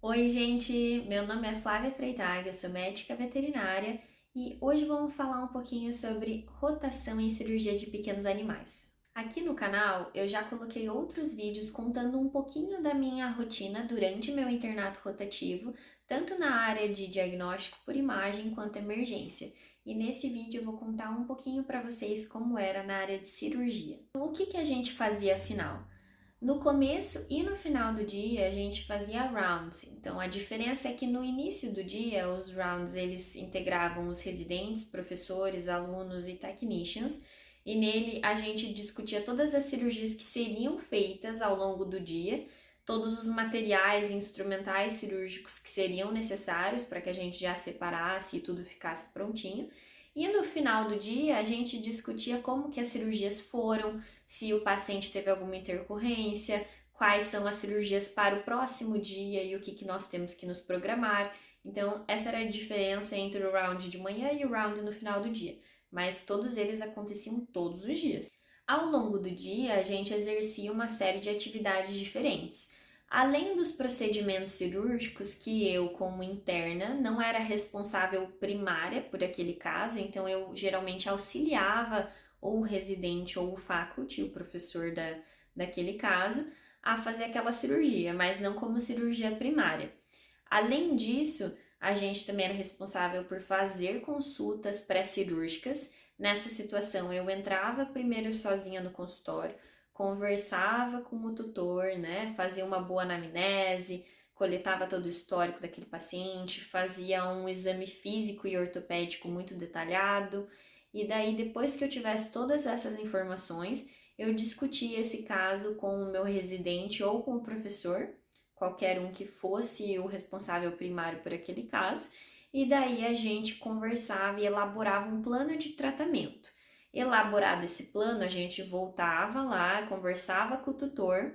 Oi, gente! Meu nome é Flávia Freitag, eu sou médica veterinária e hoje vamos falar um pouquinho sobre rotação em cirurgia de pequenos animais. Aqui no canal eu já coloquei outros vídeos contando um pouquinho da minha rotina durante meu internato rotativo, tanto na área de diagnóstico por imagem quanto emergência. E nesse vídeo eu vou contar um pouquinho para vocês como era na área de cirurgia. O que a gente fazia afinal? No começo e no final do dia a gente fazia rounds. Então a diferença é que no início do dia os rounds eles integravam os residentes, professores, alunos e technicians, e nele a gente discutia todas as cirurgias que seriam feitas ao longo do dia, todos os materiais e instrumentais cirúrgicos que seriam necessários para que a gente já separasse e tudo ficasse prontinho. E no final do dia a gente discutia como que as cirurgias foram, se o paciente teve alguma intercorrência, quais são as cirurgias para o próximo dia e o que nós temos que nos programar. Então, essa era a diferença entre o round de manhã e o round no final do dia, mas todos eles aconteciam todos os dias. Ao longo do dia, a gente exercia uma série de atividades diferentes. Além dos procedimentos cirúrgicos, que eu, como interna, não era responsável primária por aquele caso, então eu geralmente auxiliava ou o residente ou o faculty, o professor daquele caso, a fazer aquela cirurgia, mas não como cirurgia primária. Além disso, a gente também era responsável por fazer consultas pré-cirúrgicas. Nessa situação, eu entrava primeiro sozinha no consultório, conversava com o tutor, né? Fazia uma boa anamnese, coletava todo o histórico daquele paciente, fazia um exame físico e ortopédico muito detalhado, e daí, depois que eu tivesse todas essas informações, eu discutia esse caso com o meu residente ou com o professor, qualquer um que fosse o responsável primário por aquele caso, e daí a gente conversava e elaborava um plano de tratamento. Elaborado esse plano, a gente voltava lá, conversava com o tutor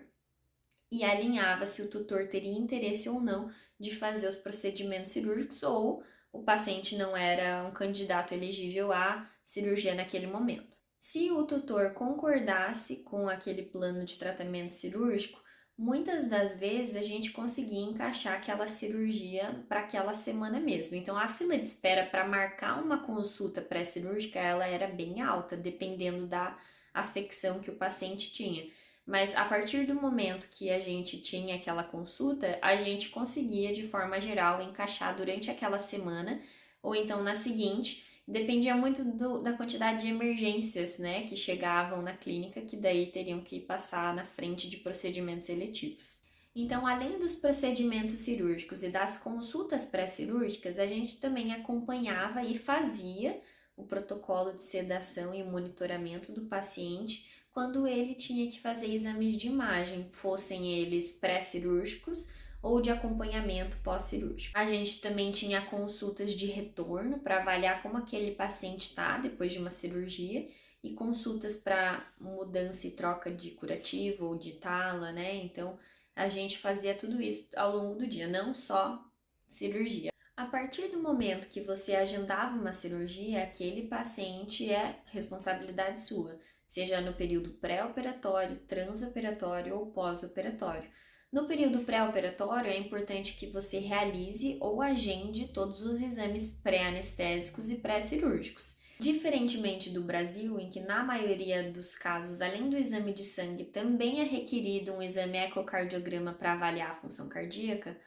e alinhava se o tutor teria interesse ou não de fazer os procedimentos cirúrgicos ou o paciente não era um candidato elegível à cirurgia naquele momento. Se o tutor concordasse com aquele plano de tratamento cirúrgico, muitas das vezes a gente conseguia encaixar aquela cirurgia para aquela semana mesmo. Então a fila de espera para marcar uma consulta pré-cirúrgica, ela era bem alta, dependendo da afecção que o paciente tinha. Mas a partir do momento que a gente tinha aquela consulta, a gente conseguia, de forma geral, encaixar durante aquela semana ou então na seguinte. Dependia muito da quantidade de emergências, né, que chegavam na clínica, que daí teriam que passar na frente de procedimentos eletivos. Então, além dos procedimentos cirúrgicos e das consultas pré-cirúrgicas, a gente também acompanhava e fazia o protocolo de sedação e monitoramento do paciente quando ele tinha que fazer exames de imagem, fossem eles pré-cirúrgicos ou de acompanhamento pós-cirúrgico. A gente também tinha consultas de retorno para avaliar como aquele paciente está depois de uma cirurgia e consultas para mudança e troca de curativo ou de tala, né? Então a gente fazia tudo isso ao longo do dia, não só cirurgia. A partir do momento que você agendava uma cirurgia, aquele paciente é responsabilidade sua, seja no período pré-operatório, transoperatório ou pós-operatório. No período pré-operatório, é importante que você realize ou agende todos os exames pré-anestésicos e pré-cirúrgicos. Diferentemente do Brasil, em que na maioria dos casos, além do exame de sangue, também é requerido um exame ecocardiograma para avaliar a função cardíaca,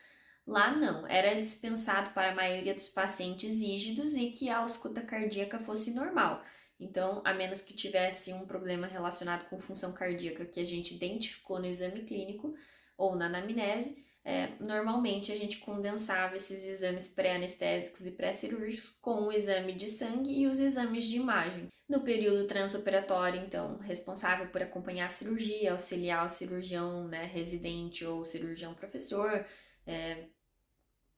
lá não, era dispensado para a maioria dos pacientes rígidos e que a ausculta cardíaca fosse normal. Então, a menos que tivesse um problema relacionado com função cardíaca que a gente identificou no exame clínico ou na anamnese, normalmente a gente condensava esses exames pré-anestésicos e pré-cirúrgicos com o exame de sangue e os exames de imagem. No período transoperatório, então, responsável por acompanhar a cirurgia, auxiliar o cirurgião, né, residente ou cirurgião professor,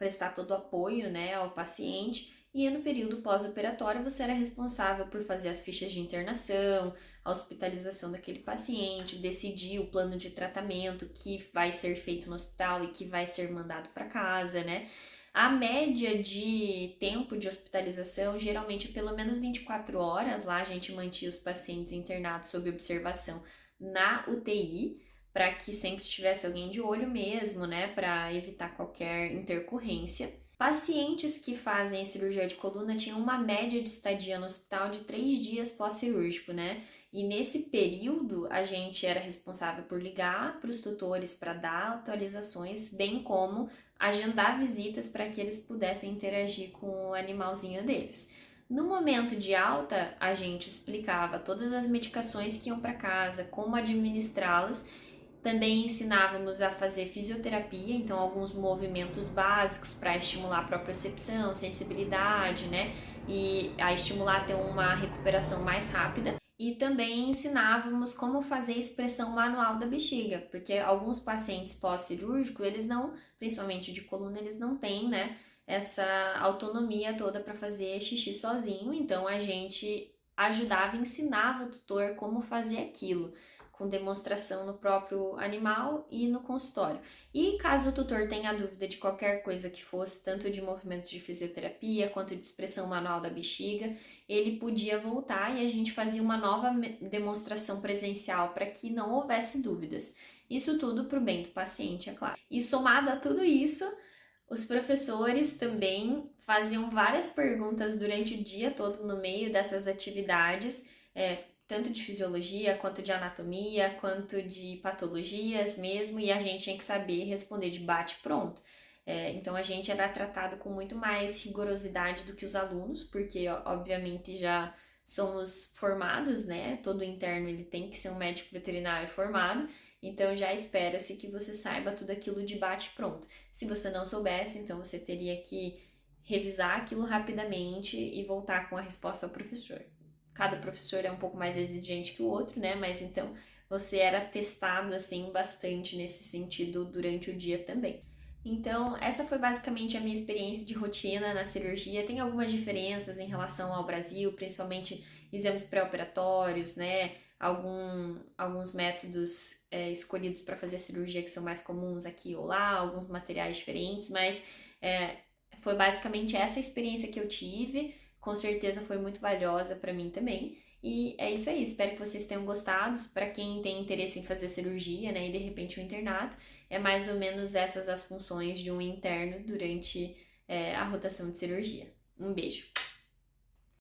prestar todo o apoio, né, ao paciente. E no período pós-operatório você era responsável por fazer as fichas de internação, a hospitalização daquele paciente, decidir o plano de tratamento que vai ser feito no hospital e que vai ser mandado para casa, né? A média de tempo de hospitalização geralmente é pelo menos 24 horas. Lá a gente mantinha os pacientes internados sob observação na UTI, para que sempre tivesse alguém de olho mesmo, né, para evitar qualquer intercorrência. Pacientes que fazem cirurgia de coluna tinham uma média de estadia no hospital de 3 dias pós-cirúrgico, né? E nesse período a gente era responsável por ligar para os tutores para dar atualizações, bem como agendar visitas para que eles pudessem interagir com o animalzinho deles. No momento de alta, a gente explicava todas as medicações que iam para casa, como administrá-las. Também ensinávamos a fazer fisioterapia, então alguns movimentos básicos para estimular a propriocepção, sensibilidade, né? E a estimular a ter uma recuperação mais rápida. E também ensinávamos como fazer expressão manual da bexiga, porque alguns pacientes pós-cirúrgico, eles não, principalmente de coluna, eles não têm, né, essa autonomia toda para fazer xixi sozinho, então a gente ajudava e ensinava o tutor como fazer aquilo, com demonstração no próprio animal e no consultório. E caso o tutor tenha dúvida de qualquer coisa que fosse, tanto de movimento de fisioterapia quanto de expressão manual da bexiga, ele podia voltar e a gente fazia uma nova demonstração presencial para que não houvesse dúvidas. Isso tudo para o bem do paciente, é claro. E somado a tudo isso, os professores também faziam várias perguntas durante o dia todo no meio dessas atividades, tanto de fisiologia, quanto de anatomia, quanto de patologias mesmo, e a gente tinha que saber responder de bate-pronto. Então a gente era tratado com muito mais rigorosidade do que os alunos, porque obviamente já somos formados, né? Todo interno ele tem que ser um médico veterinário formado, então já espera-se que você saiba tudo aquilo de bate-pronto. Se você não soubesse, então você teria que revisar aquilo rapidamente e voltar com a resposta ao professor. Cada professor é um pouco mais exigente que o outro, né? Mas então você era testado assim bastante nesse sentido durante o dia também. Então, essa foi basicamente a minha experiência de rotina na cirurgia. Tem algumas diferenças em relação ao Brasil, principalmente exames pré-operatórios, né? Alguns métodos escolhidos para fazer a cirurgia que são mais comuns aqui ou lá, alguns materiais diferentes, mas foi basicamente essa experiência que eu tive. Com certeza foi muito valiosa para mim também. E é isso aí, espero que vocês tenham gostado. Para quem tem interesse em fazer cirurgia, né, e de repente um internato, é mais ou menos essas as funções de um interno durante a rotação de cirurgia. Um beijo!